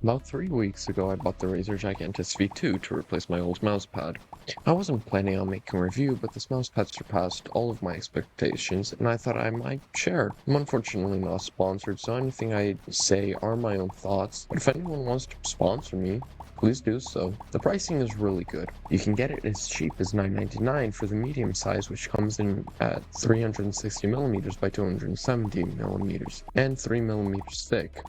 About 3 weeks ago, I bought the Razer Gigantus V2 to replace my old mousepad. I wasn't planning on making a review, but this mousepad surpassed all of my expectations, and I thought I might share. I'm unfortunately not sponsored, so anything I say are my own thoughts, but if anyone wants to sponsor me, please do so. The pricing is really good. You can get it as cheap as $9.99 for the medium size, which comes in at 360mm by 270mm and 3mm thick.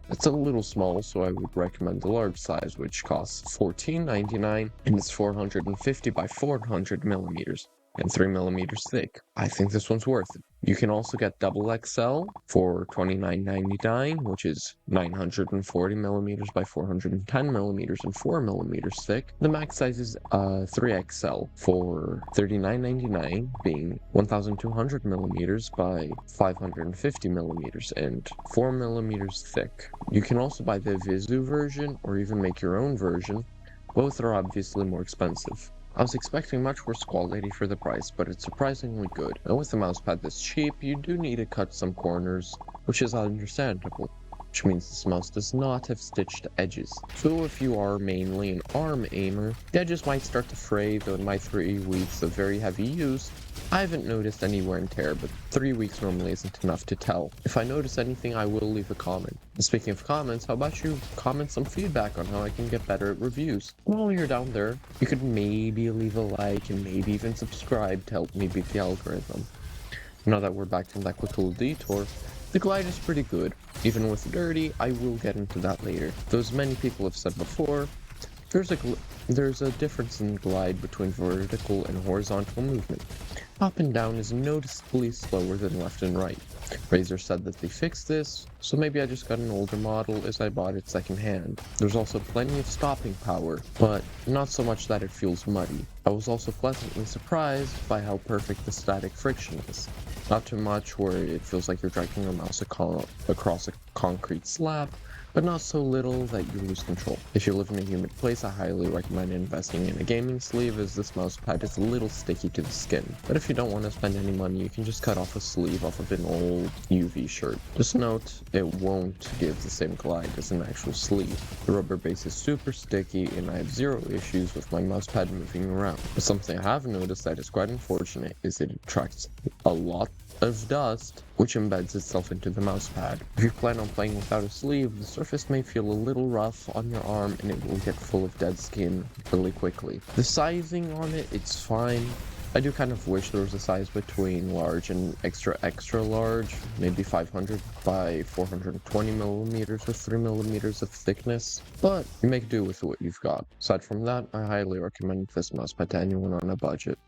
It's a little small, so I would recommend the large size, which costs $14.99 and is 450 by 400mm and 3mm thick. I think this one's worth it. You can also get double XL for $29.99, which is 940mm by 410mm and 4mm thick. The max size is 3XL for $39.99, being 1200mm by 550mm and 4mm thick. You can also buy the Vizu version or even make your own version. Both are obviously more expensive. I was expecting much worse quality for the price, but it's surprisingly good. And with a mousepad this cheap, you do need to cut some corners, which is understandable, which means this mouse does not have stitched edges. So if you are mainly an arm aimer, the edges might start to fray, though in my 3 weeks of very heavy use, I haven't noticed any wear and tear, but 3 weeks normally isn't enough to tell. If I notice anything, I will leave a comment. And speaking of comments, how about you comment some feedback on how I can get better at reviews? While you're down there, you could maybe leave a like and maybe even subscribe to help me beat the algorithm. Now that we're back from that quick little detour, the glide is pretty good. Even with dirty, I will get into that later. Though as many people have said before, there's a difference in glide between vertical and horizontal movement. Up and down is noticeably slower than left and right. Razer said that they fixed this, so maybe I just got an older model as I bought it secondhand. There's also plenty of stopping power, but not so much that it feels muddy. I was also pleasantly surprised by how perfect the static friction is. Not too much where it feels like you're dragging your mouse across a concrete slab, but not so little that you lose control. If you live in a humid place, I highly recommend investing in a gaming sleeve, as this mousepad is a little sticky to the skin. But if you don't want to spend any money, you can just cut off a sleeve off of an old UV shirt. Just note, it won't give the same glide as an actual sleeve. The rubber base is super sticky, and I have zero issues with my mousepad moving around. But something I have noticed that is quite unfortunate is that it attracts a lot of dust, which embeds itself into the mousepad. If you plan on playing without a sleeve, the surface may feel a little rough on your arm and it will get full of dead skin really quickly. The sizing on it, it's fine. I do kind of wish there was a size between large and extra large, maybe 500 by 420mm with 3mm of thickness, but you make do with what you've got. Aside from that, I highly recommend this mousepad to anyone on a budget.